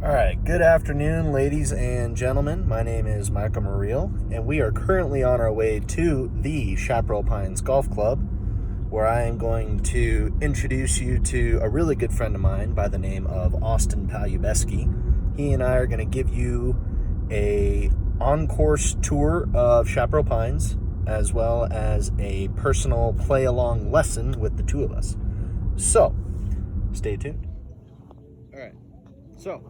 All right, good afternoon, ladies and gentlemen. My name is Michael Marreel, and we are currently on our way to the Chaparral Pines Golf Club, where I am going to introduce you to a really good friend of mine by the name of Austin Palubeskie. He and I are going to give you a on-course tour of Chaparral Pines, as well as a personal play-along lesson with the two of us. So, stay tuned. All right, so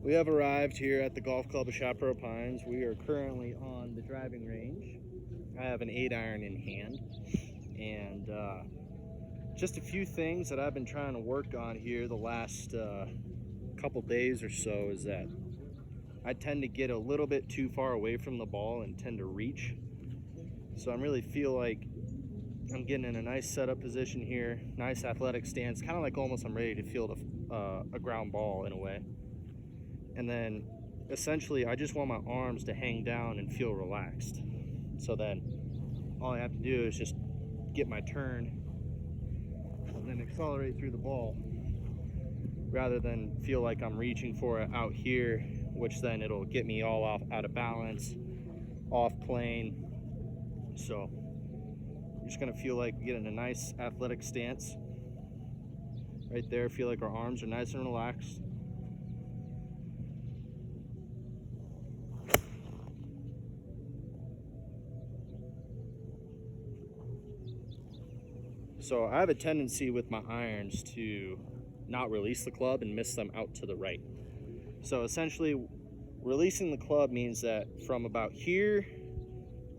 we have arrived here at the Golf Club of Chaparral Pines. We are currently on the driving range. I have an 8-iron in hand, and just a few things that I've been trying to work on here the last couple days or so is that I tend to get a little bit too far away from the ball and tend to reach. So I really feel like I'm getting in a nice setup position here, nice athletic stance, kind of like almost I'm ready to field a ground ball in a way. And then essentially I just want my arms to hang down and feel relaxed. So then all I have to do is just get my turn and then accelerate through the ball rather than feel like I'm reaching for it out here, which then it'll get me all out of balance, off plane. So you're just gonna feel like getting a nice athletic stance right there. Feel like our arms are nice and relaxed. So I have a tendency with my irons to not release the club and miss them out to the right. So essentially, releasing the club means that from about here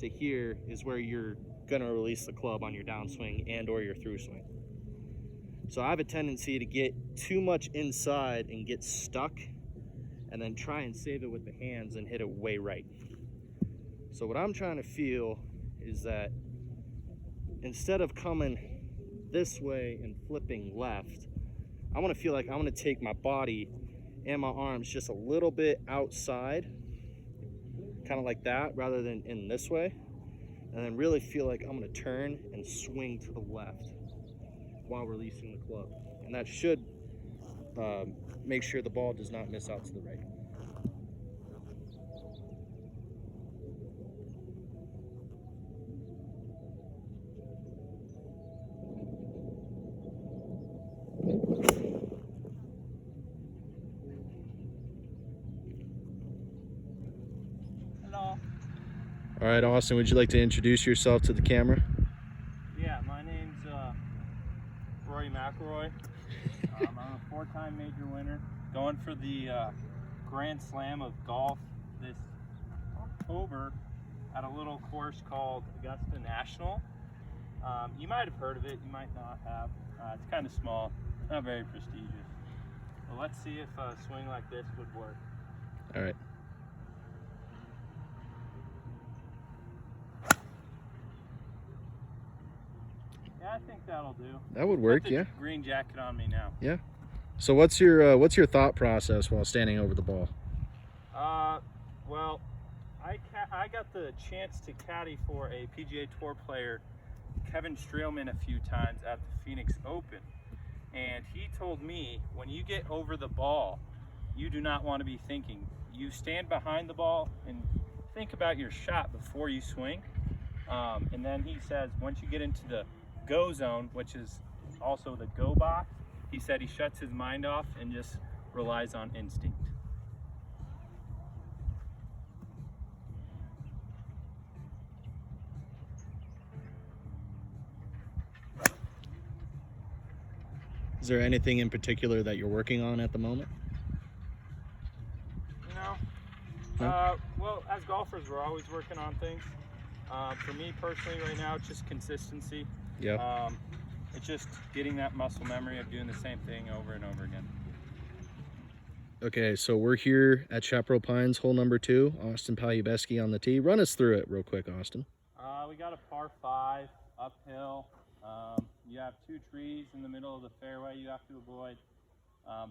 to here is where you're gonna release the club on your downswing and or your through swing. So I have a tendency to get too much inside and get stuck and then try and save it with the hands and hit it way right. So what I'm trying to feel is that instead of coming this way and flipping left, I want to feel like I want to take my body and my arms just a little bit outside, kind of like that, rather than in this way, and then really feel like I'm going to turn and swing to the left while releasing the club, and that should make sure the ball does not miss out to the right. Hello. All right, Austin, would you like to introduce yourself to the camera? Yeah, my name's Rory McElroy. I'm a 4-time major winner, going for the Grand Slam of golf this October at a little course called Augusta National. You might have heard of it, you might not have. It's kind of small, not very prestigious. But let's see if a swing like this would work. All right. Yeah, I think that'll do. That would work, Got the yeah. green jacket on me now. Yeah. So what's your thought process while standing over the ball? Well, I got the chance to caddy for a PGA Tour player, Kevin Streelman, a few times at the Phoenix Open, and he told me when you get over the ball, you do not want to be thinking. You stand behind the ball and think about your shot before you swing, and then he says once you get into the go zone, which is also the go box, he said he shuts his mind off and just relies on instinct. Is there anything in particular that you're working on at the moment? No. Well, as golfers, we're always working on things. For me personally right now, it's just consistency. Yeah. It's just getting that muscle memory of doing the same thing over and over again. Okay, so we're here at Chaparral Pines, hole number 2. Austin Palubeskie on the tee. Run us through it real quick, Austin. We got a par 5 uphill. You have 2 trees in the middle of the fairway you have to avoid.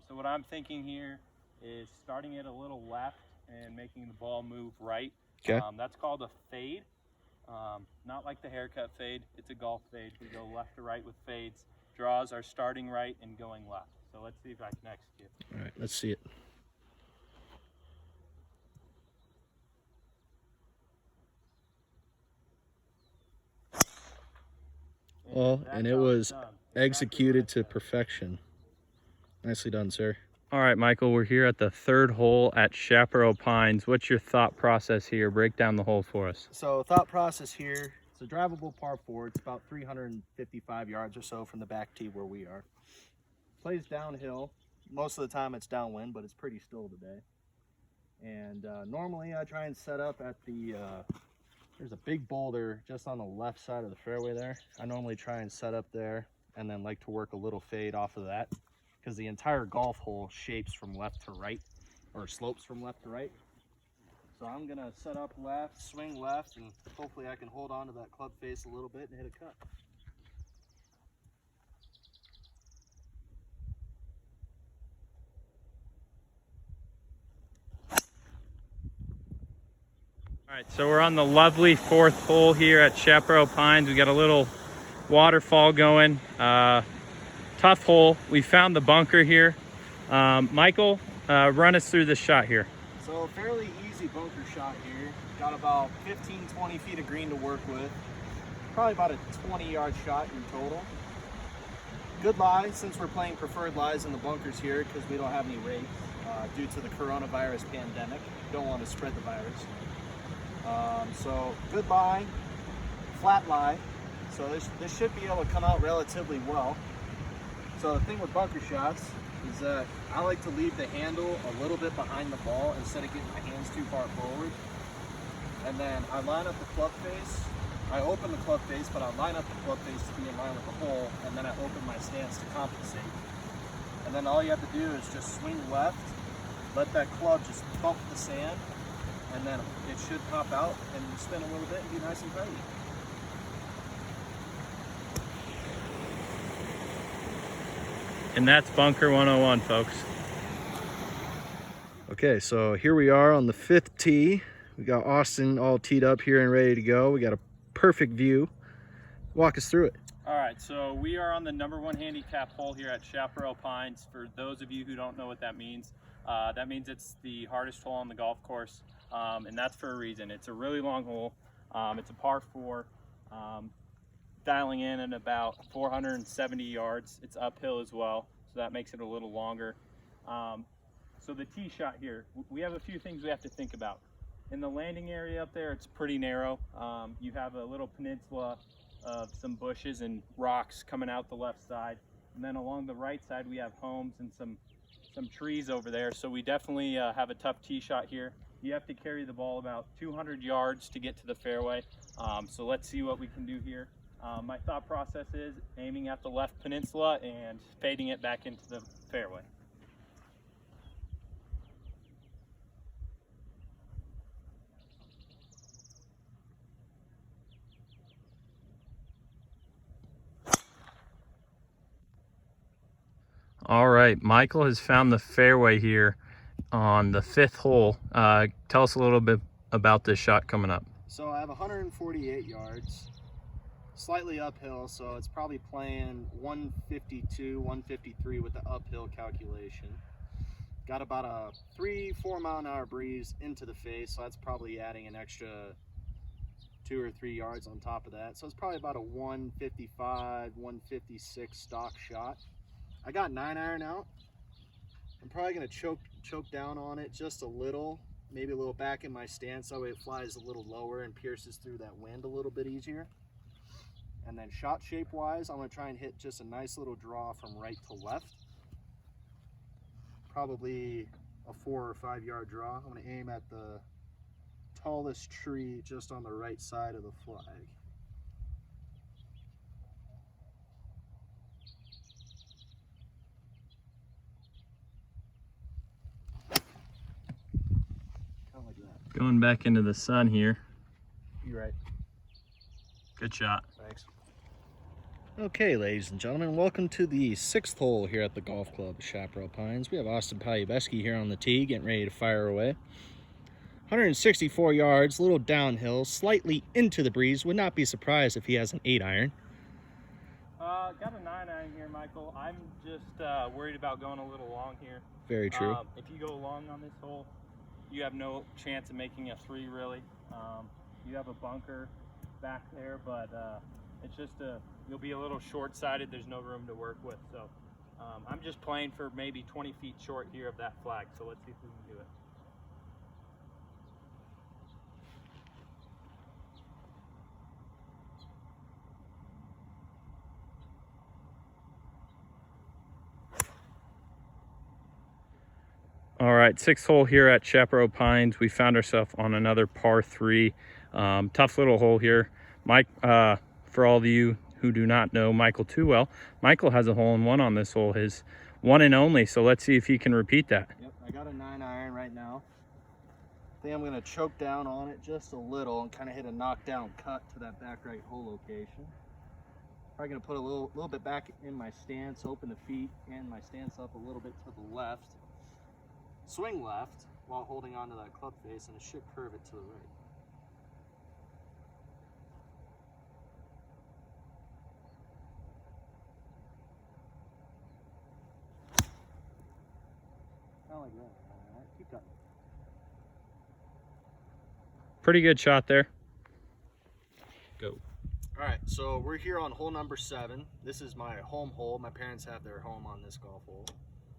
So what I'm thinking here is starting it a little left and making the ball move right. Okay. That's called a fade. Not like the haircut fade, it's a golf fade. We go left to right with fades. Draws are starting right and going left. So let's see if I can execute. All right, Let's see it. Well, and it was executed to perfection. Nicely done, sir. All right, Michael, we're here at the third hole at Chaparral Pines. What's your thought process here? Break down the hole for us. So thought process here, it's a drivable par 4. It's about 355 yards or so from the back tee where we are. Plays downhill. Most of the time it's downwind, but it's pretty still today. And normally I try and set up at the, there's a big boulder just on the left side of the fairway there. I normally try and set up there and then like to work a little fade off of that, because the entire golf hole shapes from left to right, or slopes from left to right. So I'm gonna set up left, swing left, and hopefully I can hold on to that club face a little bit and hit a cut. All right, so we're on the lovely fourth hole here at Chaparral Pines. We got a little waterfall going. Tough hole. We found the bunker here. Michael, run us through this shot here. So fairly easy bunker shot here. Got about 15-20 feet of green to work with. Probably about a 20-yard shot in total. Good lie, since we're playing preferred lies in the bunkers here because we don't have any rates due to the coronavirus pandemic. Don't want to spread the virus. So good lie, flat lie. So this should be able to come out relatively well. So the thing with bunker shots is that I like to leave the handle a little bit behind the ball instead of getting my hands too far forward. And then I line up the club face. I open the club face, but I line up the club face to be in line with the hole, and then I open my stance to compensate. And then all you have to do is just swing left, let that club just bump the sand, and then it should pop out and spin a little bit and be nice and tight. And that's Bunker 101, folks. Okay, so here we are on the 5th tee. We got Austin all teed up here and ready to go. We got a perfect view. Walk us through it. All right, so we are on the #1 handicap hole here at Chaparral Pines. For those of you who don't know what that means it's the hardest hole on the golf course, and that's for a reason. It's a really long hole. It's a par 4, dialing in at about 470 yards. It's uphill as well, so that makes it a little longer. So the tee shot here, we have a few things we have to think about. In the landing area up there, it's pretty narrow. You have a little peninsula of some bushes and rocks coming out the left side. And then along the right side, we have homes and some trees over there. So we definitely have a tough tee shot here. You have to carry the ball about 200 yards to get to the fairway. So let's see what we can do here. My thought process is aiming at the left peninsula and fading it back into the fairway. All right, Michael has found the fairway here on the 5th hole. Tell us a little bit about this shot coming up. So I have 148 yards, slightly uphill, so it's probably playing 152, 153 with the uphill calculation. Got about a 3-4 mile an hour breeze into the face, so that's probably adding an extra 2 or 3 yards on top of that. So it's probably about a 155, 156 stock shot. I got 9-iron out. I'm probably gonna choke down on it just a little, maybe a little back in my stance, that way it flies a little lower and pierces through that wind a little bit easier. And then shot shape wise, I'm gonna try and hit just a nice little draw from right to left. Probably a 4 or 5 yard draw. I'm gonna aim at the tallest tree just on the right side of the flag. Going back into the sun here. You're right. Good shot. Thanks. Okay, ladies and gentlemen, welcome to the 6th hole here at the golf club, Chaparral Pines. We have Austin Palubeskie here on the tee, getting ready to fire away. 164 yards, a little downhill, slightly into the breeze. Would not be surprised if he has an 8-iron. Got a 9-iron here, Michael. I'm just worried about going a little long here. Very true. If you go long on this hole, you have no chance of making a 3 really. You have a bunker back there, but it's just you'll be a little short-sided. There's no room to work with. So I'm just playing for maybe 20 feet short here of that flag. So let's see if we can do it. All right, 6th hole here at Chaparral Pines. We found ourselves on another par 3. Tough little hole here. Mike, for all of you who do not know Michael too well, Michael has a hole-in-one on this hole, his one and only. So let's see if he can repeat that. Yep, I got a 9-iron right now. I think I'm gonna choke down on it just a little and kind of hit a knockdown cut to that back right hole location. Probably gonna put a little bit back in my stance, open the feet and my stance up a little bit to the left. Swing left while holding onto that club face, and it should curve it to the right. Kind of like that. All right, keep cutting. Pretty good shot there. Go. All right, so we're here on hole number 7. This is my home hole. My parents have their home on this golf hole.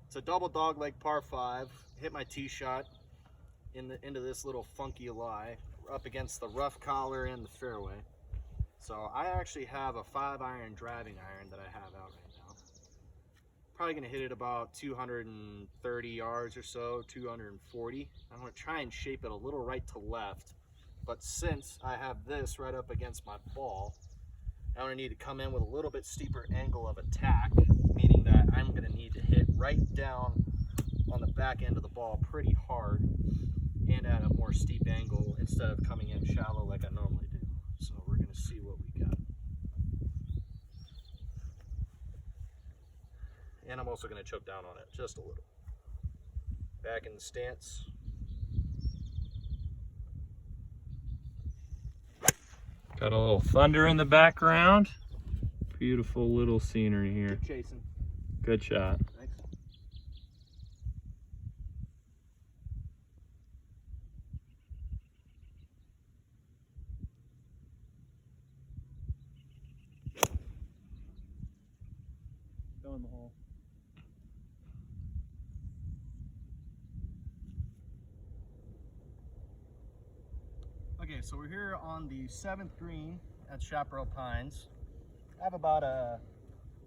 It's a double dog leg par 5. Hit my tee shot into this little funky lie up against the rough collar and the fairway. So I actually have a 5-iron driving iron that I have out right now. Probably gonna hit it about 230 yards or so, 240. I'm gonna try and shape it a little right to left, but since I have this right up against my ball, I'm gonna need to come in with a little bit steeper angle of attack, meaning that I'm gonna need to hit right down on the back end of the ball pretty hard and at a more steep angle instead of coming in shallow like I normally do. So we're gonna see what we got. And I'm also gonna choke down on it just a little. Back in the stance. Got a little thunder in the background. Beautiful little scenery here. Keep chasing. Good shot. Thanks. Go in the hole. Okay, so we're here on the 7th green at Chaparral Pines. I have about a,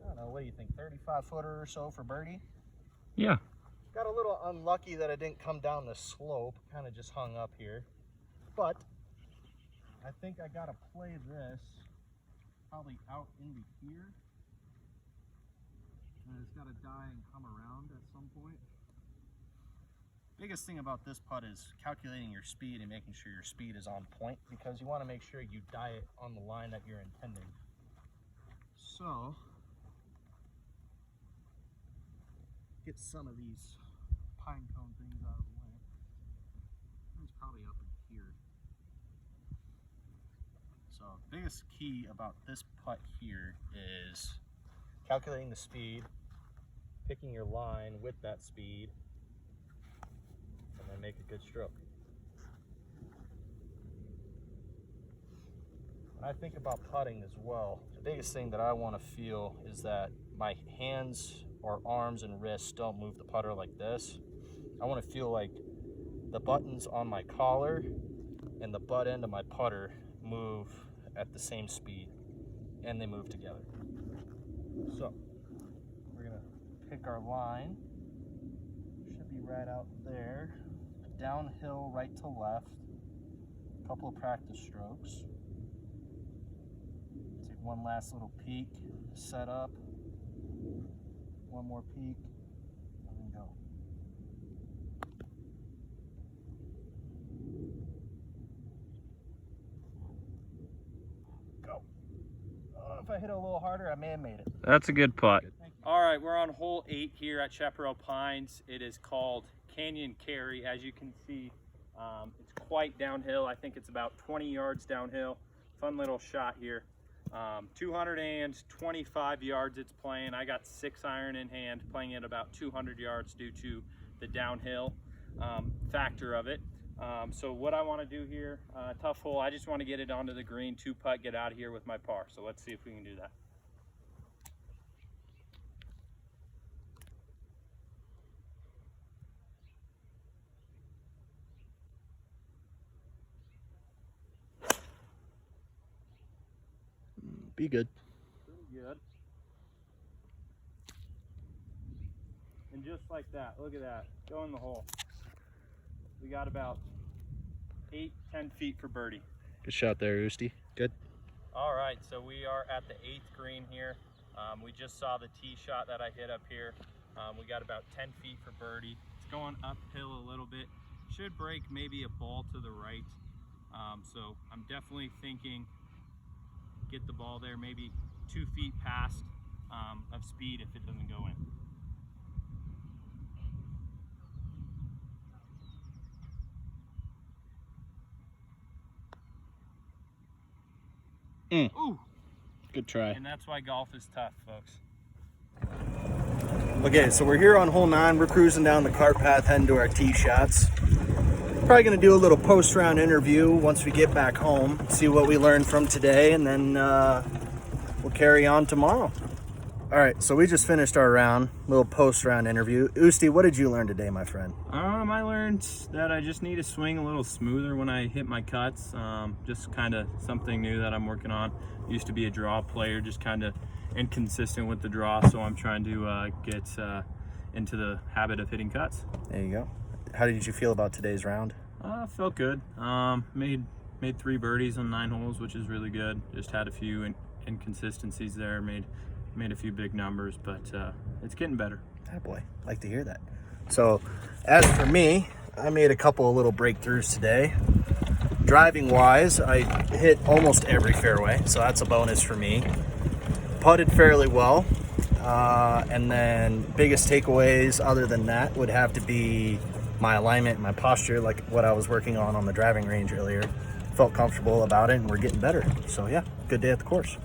I don't know, what do you think, 35 footer or so for birdie? Yeah. Got a little unlucky that I didn't come down the slope, kind of just hung up here. But I think I gotta play this probably out into here. And it's gotta die and come around at some point. Biggest thing about this putt is calculating your speed and making sure your speed is on point, because you want to make sure you die it on the line that you're intending. So, get some of these pine cone things out of the way. It's probably up in here. So, biggest key about this putt here is calculating the speed, picking your line with that speed, and then make a good stroke. When I think about putting as well, the biggest thing that I want to feel is that my hands or arms and wrists don't move the putter like this. I want to feel like the buttons on my collar and the butt end of my putter move at the same speed, and they move together. So we're gonna pick our line. Should be right out there. Downhill right to left. A couple of practice strokes. Take one last little peek, set up. One more peek, and go. Go. If I hit it a little harder, I may have made it. That's a good putt. All right, we're on hole 8 here at Chaparral Pines. It is called Canyon Carry. As you can see, it's quite downhill. I think it's about 20 yards downhill. Fun little shot here. 225 yards it's playing. I got 6-iron in hand, playing at about 200 yards due to the downhill factor of it. So what I want to do here, tough hole, I just want to get it onto the green, 2-putt, get out of here with my par. So let's see if we can do that. Be good. Pretty good. And just like that, look at that, go in the hole. We got about 8-10 feet for birdie. Good shot there, Usti. Good. All right, so we are at the 8th green here. We just saw the tee shot that I hit up here. We got about 10 feet for birdie. It's going uphill a little bit. Should break maybe a ball to the right. So I'm definitely thinking get the ball there, maybe 2 feet past of speed if it doesn't go in. Ooh. Good try. And that's why golf is tough, folks. Okay, so we're here on hole 9. We're cruising down the cart path heading to our tee shots. Probably going to do a little post-round interview once we get back home, see what we learned from today, and then we'll carry on tomorrow. All right, so we just finished our round, little post-round interview. Usti, what did you learn today, my friend? I learned that I just need to swing a little smoother when I hit my cuts. Just kind of something new that I'm working on. Used to be a draw player, just kind of inconsistent with the draw, so I'm trying to get into the habit of hitting cuts. There you go. How did you feel about today's round? Felt good. Made 3 birdies on 9 holes, which is really good. Just had a few inconsistencies there. Made a few big numbers, but it's getting better. Oh boy, like to hear that. So, as for me, I made a couple of little breakthroughs today. Driving wise, I hit almost every fairway, so that's a bonus for me. Putted fairly well, and then biggest takeaways other than that would have to be my alignment and my posture, like what I was working on the driving range earlier. Felt comfortable about it, and we're getting better. So yeah, good day at the course.